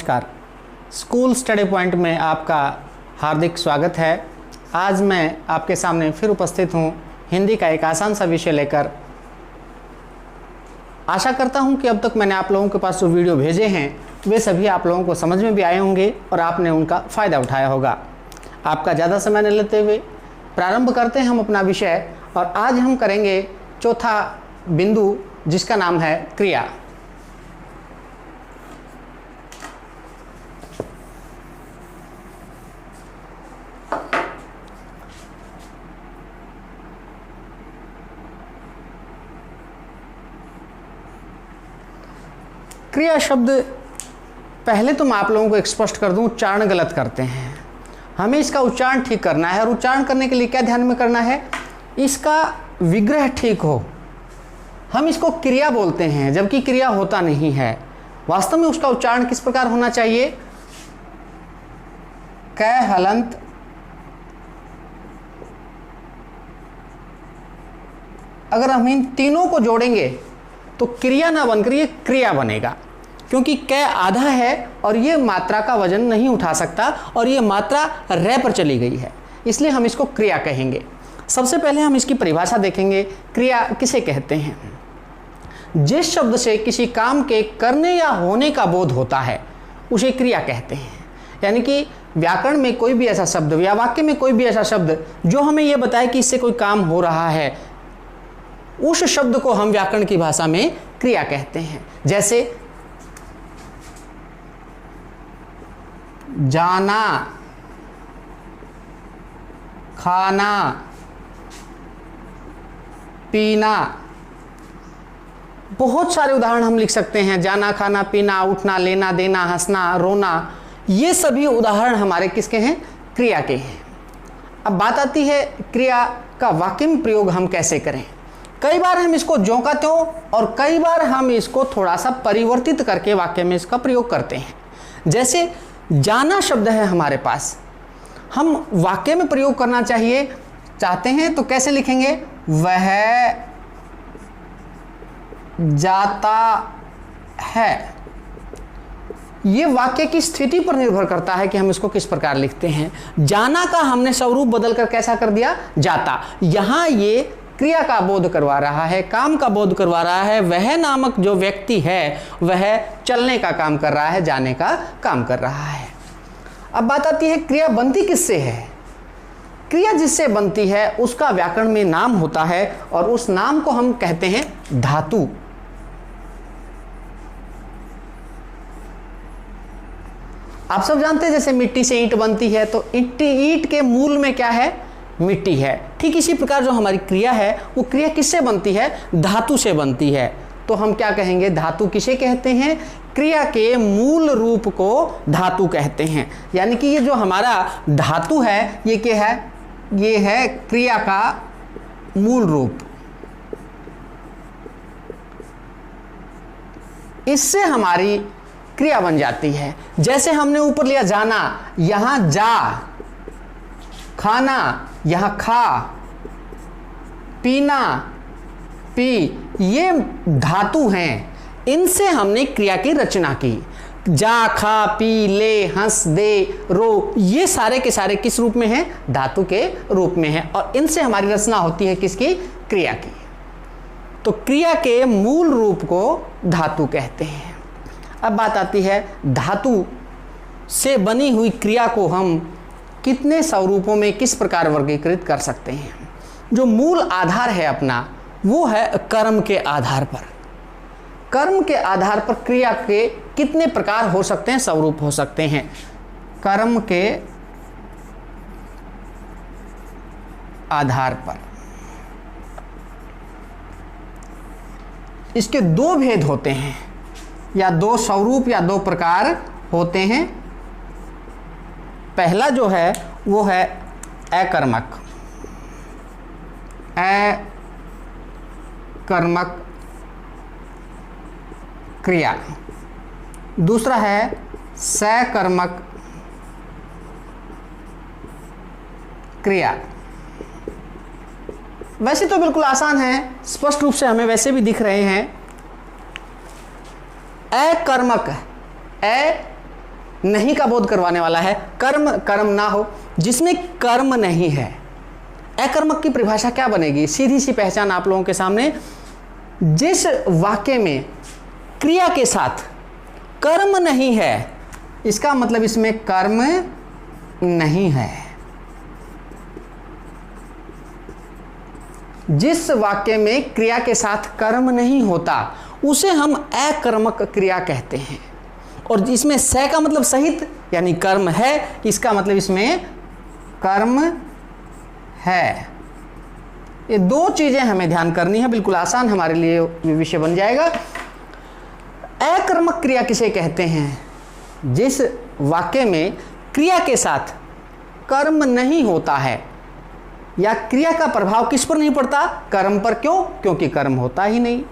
नमस्कार। School study point में आपका हार्दिक स्वागत है। आज मैं आपके सामने फिर उपस्थित हूँ हिंदी का एक आसान सा विषय लेकर। आशा करता हूँ कि अब तक मैंने आप लोगों के पास जो वीडियो भेजे हैं वे सभी आप लोगों को समझ में भी आए होंगे और आपने उनका फ़ायदा उठाया होगा। आपका ज़्यादा समय न लेते हुए प्रारंभ करते हैं हम अपना विषय, और आज हम करेंगे चौथा बिंदु जिसका नाम है क्रिया। क्रिया शब्द पहले तो मैं आप लोगों को स्पष्ट कर दूं, उच्चारण गलत करते हैं। हमें इसका उच्चारण ठीक करना है, और उच्चारण करने के लिए क्या ध्यान में करना है, इसका विग्रह ठीक हो। हम इसको क्रिया बोलते हैं जबकि क्रिया होता नहीं है। वास्तव में उसका उच्चारण किस प्रकार होना चाहिए, कै हलंत अगर हम इन तीनों को जोड़ेंगे तो क्रिया ना बनकर ये क्रिया बनेगा, क्योंकि कै आधा है और ये मात्रा का वजन नहीं उठा सकता और ये मात्रा रे पर चली गई है, इसलिए हम इसको क्रिया कहेंगे। सबसे पहले हम इसकी परिभाषा देखेंगे। क्रिया किसे कहते हैं? जिस शब्द से किसी काम के करने या होने का बोध होता है उसे क्रिया कहते हैं। यानी कि व्याकरण में कोई भी ऐसा शब्द या वाक्य में कोई भी ऐसा शब्द जो हमें यह बताए कि इससे कोई काम हो रहा है, उस शब्द को हम व्याकरण की भाषा में क्रिया कहते हैं। जैसे जाना, खाना, पीना, बहुत सारे उदाहरण हम लिख सकते हैं। जाना, खाना, पीना, उठना, लेना, देना, हंसना, रोना, ये सभी उदाहरण हमारे किसके हैं? क्रिया के हैं। अब बात आती है क्रिया का वाक्य में प्रयोग हम कैसे करें। कई बार हम इसको ज्यों का त्यों और कई बार हम इसको थोड़ा सा परिवर्तित करके वाक्य में इसका प्रयोग करते हैं। जैसे जाना शब्द है हमारे पास, हम वाक्य में प्रयोग करना चाहते हैं तो कैसे लिखेंगे? वह जाता है। ये वाक्य की स्थिति पर निर्भर करता है कि हम इसको किस प्रकार लिखते हैं। जाना का हमने स्वरूप बदलकर कैसा कर दिया? जाता। यहां ये क्रिया का बोध करवा रहा है, काम का बोध करवा रहा है। वह नामक जो व्यक्ति है वह चलने का काम कर रहा है, जाने का काम कर रहा है। अब बात आती है क्रिया बनती किससे है। क्रिया जिससे बनती है उसका व्याकरण में नाम होता है और उस नाम को हम कहते हैं धातु। आप सब जानते हैं जैसे मिट्टी से ईंट बनती है, तो ईंट के मूल में क्या है? मिट्टी है। ठीक इसी प्रकार जो हमारी क्रिया है वो क्रिया किससे बनती है? धातु से बनती है। तो हम क्या कहेंगे? धातु किसे कहते हैं? क्रिया के मूल रूप को धातु कहते हैं। यानी कि ये जो हमारा धातु है ये क्या है? ये है क्रिया का मूल रूप। इससे हमारी क्रिया बन जाती है। जैसे हमने ऊपर लिया जाना, यहां जा, खाना, यहां खा, पीना, पी, ये धातु हैं। इनसे हमने क्रिया की रचना की। जा, खा, पी, ले, हंस, दे, रो, ये सारे के सारे किस रूप में हैं? धातु के रूप में हैं, और इनसे हमारी रचना होती है किसकी? क्रिया की। तो क्रिया के मूल रूप को धातु कहते हैं। अब बात आती है धातु से बनी हुई क्रिया को हम कितने स्वरूपों में किस प्रकार वर्गीकृत कर सकते हैं। जो मूल आधार है अपना वो है कर्म के आधार पर। कर्म के आधार पर क्रिया के कितने प्रकार हो सकते हैं, स्वरूप हो सकते हैं। कर्म के आधार पर इसके दो भेद होते हैं, या दो स्वरूप या दो प्रकार होते हैं। पहला जो है वो है अकर्मक। अकर्मक क्रिया। दूसरा है सकर्मक क्रिया। वैसे तो बिल्कुल आसान है, स्पष्ट रूप से हमें वैसे भी दिख रहे हैं। अकर्मक, नहीं का बोध करवाने वाला है। कर्म कर्म ना हो, जिसमें कर्म नहीं है, अकर्मक की परिभाषा क्या बनेगी? सीधी सी पहचान आप लोगों के सामने, जिस वाक्य में क्रिया के साथ कर्म नहीं है, इसका मतलब इसमें कर्म नहीं है। जिस वाक्य में क्रिया के साथ कर्म नहीं होता उसे हम अकर्मक क्रिया कहते हैं। और इसमें स का मतलब सहित यानी कर्म है, इसका मतलब इसमें कर्म है। ये दो चीजें हमें ध्यान करनी है, बिल्कुल आसान हमारे लिए विषय बन जाएगा। अकर्मक क्रिया किसे कहते हैं? जिस वाक्य में क्रिया के साथ कर्म नहीं होता है या क्रिया का प्रभाव किस पर नहीं पड़ता? कर्म पर। क्यों? क्योंकि कर्म होता ही नहीं।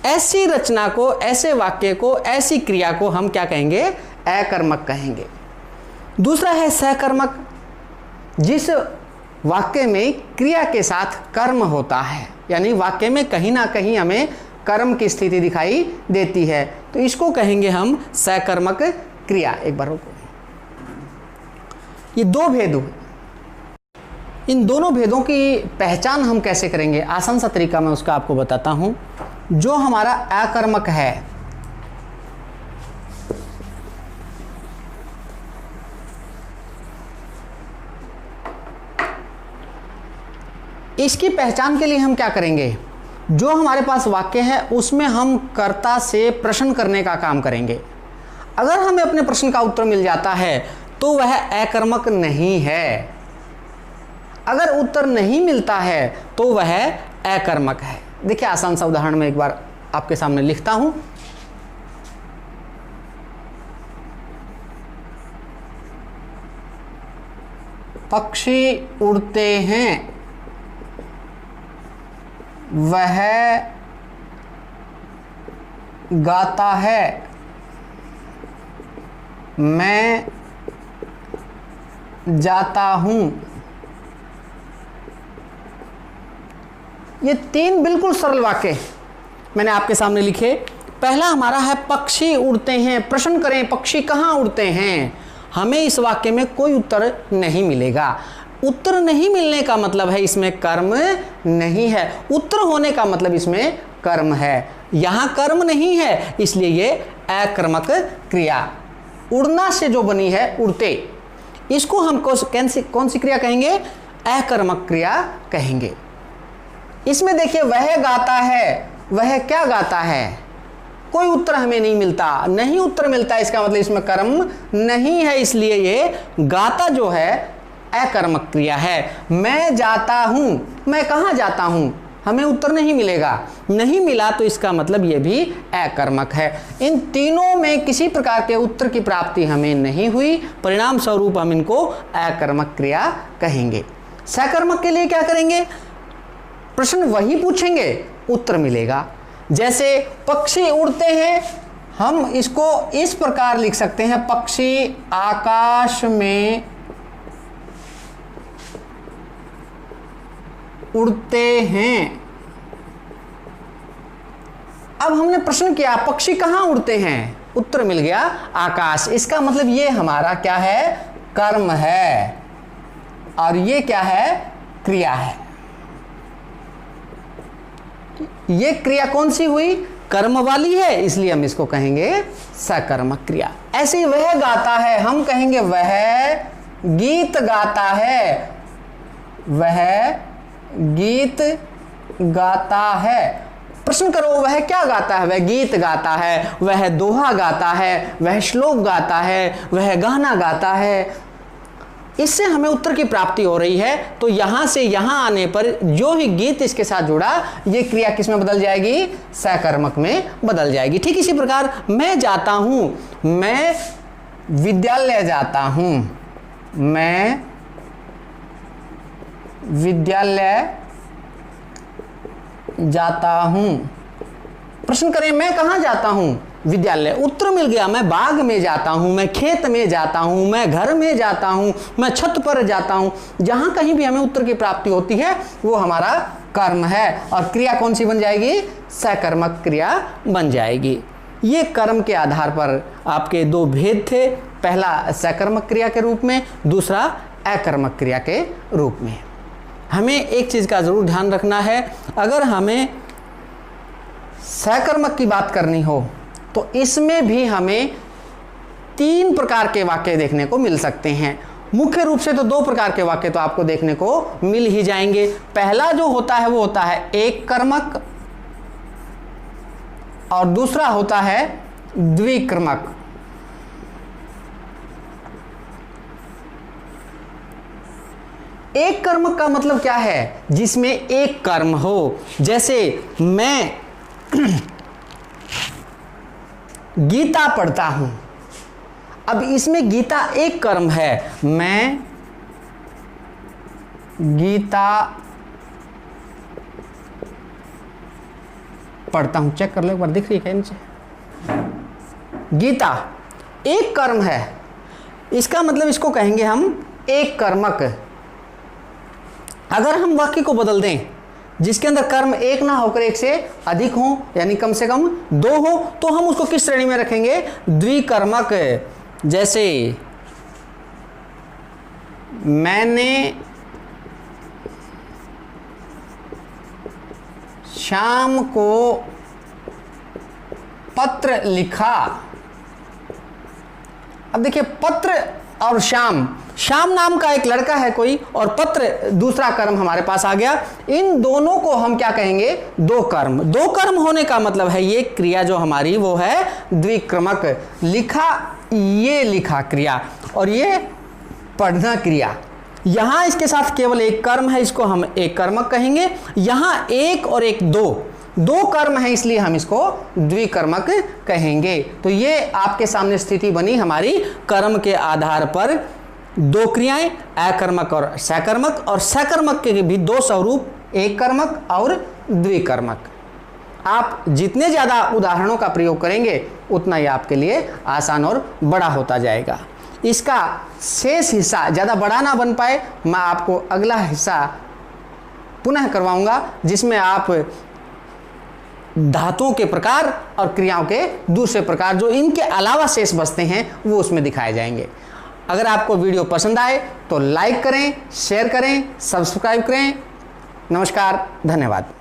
ऐसी रचना को, ऐसे वाक्य को, ऐसी क्रिया को हम क्या कहेंगे? अकर्मक कहेंगे। दूसरा है सकर्मक, जिस वाक्य में क्रिया के साथ कर्म होता है, यानी वाक्य में कहीं ना कहीं हमें कर्म की स्थिति दिखाई देती है, तो इसको कहेंगे हम सकर्मक क्रिया। एक बार रुको, ये दो भेद हुए। इन दोनों भेदों की पहचान हम कैसे करेंगे? आसान सा तरीका मैं उसका आपको बताता हूं। जो हमारा अकर्मक है, इसकी पहचान के लिए हम क्या करेंगे? जो हमारे पास वाक्य है उसमें हम कर्ता से प्रश्न करने का काम करेंगे। अगर हमें अपने प्रश्न का उत्तर मिल जाता है तो वह अकर्मक नहीं है, अगर उत्तर नहीं मिलता है तो वह अकर्मक है। देखिए आसान सा उदाहरण मैं एक बार आपके सामने लिखता हूं। पक्षी उड़ते हैं, वह गाता है, मैं जाता हूं। ये तीन बिल्कुल सरल वाक्य मैंने आपके सामने लिखे। पहला हमारा है पक्षी उड़ते हैं। प्रश्न करें पक्षी कहाँ उड़ते हैं? हमें इस वाक्य में कोई उत्तर नहीं मिलेगा। उत्तर नहीं मिलने का मतलब है इसमें कर्म नहीं है, उत्तर होने का मतलब इसमें कर्म है। यहां कर्म नहीं है, इसलिए ये अकर्मक क्रिया उड़ना से जो बनी है उड़ते, इसको हम कौन सी क्रिया कहेंगे? अकर्मक क्रिया कहेंगे। इसमें देखिए वह गाता है, वह क्या गाता है? कोई उत्तर हमें नहीं मिलता, नहीं उत्तर मिलता, इसका मतलब इसमें कर्म नहीं है, इसलिए ये गाता जो है अकर्मक क्रिया है। मैं जाता हूं, मैं कहां जाता हूं? हमें उत्तर नहीं मिलेगा, नहीं मिला तो इसका मतलब ये भी अकर्मक है। इन तीनों में किसी प्रकार के उत्तर की प्राप्ति हमें नहीं हुई, परिणाम स्वरूप हम इनको अकर्मक क्रिया कहेंगे। सकर्मक के लिए क्या करेंगे? प्रश्न वही पूछेंगे, उत्तर मिलेगा। जैसे पक्षी उड़ते हैं, हम इसको इस प्रकार लिख सकते हैं, पक्षी आकाश में उड़ते हैं। अब हमने प्रश्न किया पक्षी कहां उड़ते हैं? उत्तर मिल गया आकाश। इसका मतलब ये हमारा क्या है? कर्म है, और ये क्या है? क्रिया है। ये क्रिया कौन सी हुई? कर्म वाली है, इसलिए हम इसको कहेंगे सकर्मक क्रिया। ऐसे ही वह गाता है, हम कहेंगे वह गीत गाता है, वह गीत गाता है। प्रश्न करो वह क्या गाता है? वह गीत गाता है, वह दोहा गाता है, वह श्लोक गाता है, वह गाना गाता है। इससे हमें उत्तर की प्राप्ति हो रही है, तो यहां से यहां आने पर जो ही गीत इसके साथ जुड़ा, ये क्रिया किस में बदल जाएगी? सकर्मक में बदल जाएगी। ठीक इसी प्रकार मैं जाता हूं, मैं विद्यालय जाता हूं, मैं विद्यालय जाता हूं। प्रश्न करें मैं कहां जाता हूं? विद्यालय। उत्तर मिल गया, मैं बाग में जाता हूं, मैं खेत में जाता हूं, मैं घर में जाता हूं, मैं छत पर जाता हूं। जहां कहीं भी हमें उत्तर की प्राप्ति होती है वो हमारा कर्म है, और क्रिया कौन सी बन जाएगी? सकर्मक क्रिया बन जाएगी। ये कर्म के आधार पर आपके दो भेद थे, पहला सकर्मक क्रिया के रूप में, दूसरा अकर्मक क्रिया के रूप में। हमें एक चीज़ का ज़रूर ध्यान रखना है, अगर हमें सकर्मक की बात करनी हो तो इसमें भी हमें 3 प्रकार के वाक्य देखने को मिल सकते हैं। मुख्य रूप से तो 2 प्रकार के वाक्य तो आपको देखने को मिल ही जाएंगे। पहला जो होता है वो होता है एक कर्मक और दूसरा होता है द्विकर्मक। एक कर्मक का मतलब क्या है? जिसमें एक कर्म हो, जैसे मैं गीता पढ़ता हूं। अब इसमें गीता एक कर्म है, मैं गीता पढ़ता हूं। चेक कर लो एक बार, दिख रही है नीचे? गीता एक कर्म है, इसका मतलब इसको कहेंगे हम एक कर्मक। अगर हम वाक्य को बदल दें जिसके अंदर कर्म एक ना होकर एक से अधिक हो, यानी कम से कम 2 हो, तो हम उसको किस श्रेणी में रखेंगे? द्विकर्मक। जैसे मैंने शाम को पत्र लिखा। अब देखिए, पत्र और शाम, शाम नाम का एक लड़का है कोई, और पत्र दूसरा कर्म हमारे पास आ गया। इन दोनों को हम क्या कहेंगे? 2 कर्म। 2 कर्म होने का मतलब है ये क्रिया जो हमारी वो है द्विक्रमक। लिखा, ये लिखा क्रिया, और ये पढ़ना क्रिया। यहां इसके साथ केवल एक कर्म है, इसको हम एक कर्मक कहेंगे। यहां एक और एक 2 कर्म है, इसलिए हम इसको द्विकर्मक कहेंगे। तो ये आपके सामने स्थिति बनी हमारी कर्म के आधार पर 2 क्रियाएं, अकर्मक और सकर्मक, और सकर्मक के भी 2 स्वरूप, एक कर्मक और द्विकर्मक। आप जितने ज़्यादा उदाहरणों का प्रयोग करेंगे उतना ही आपके लिए आसान और बड़ा होता जाएगा। इसका शेष हिस्सा ज़्यादा बड़ा ना बन पाए, मैं आपको अगला हिस्सा पुनः करवाऊंगा, जिसमें आप धातुओं के प्रकार और क्रियाओं के दूसरे प्रकार जो इनके अलावा शेष बचते हैं वो उसमें दिखाए जाएंगे। अगर आपको वीडियो पसंद आए तो लाइक करें, शेयर करें, सब्सक्राइब करें। नमस्कार, धन्यवाद।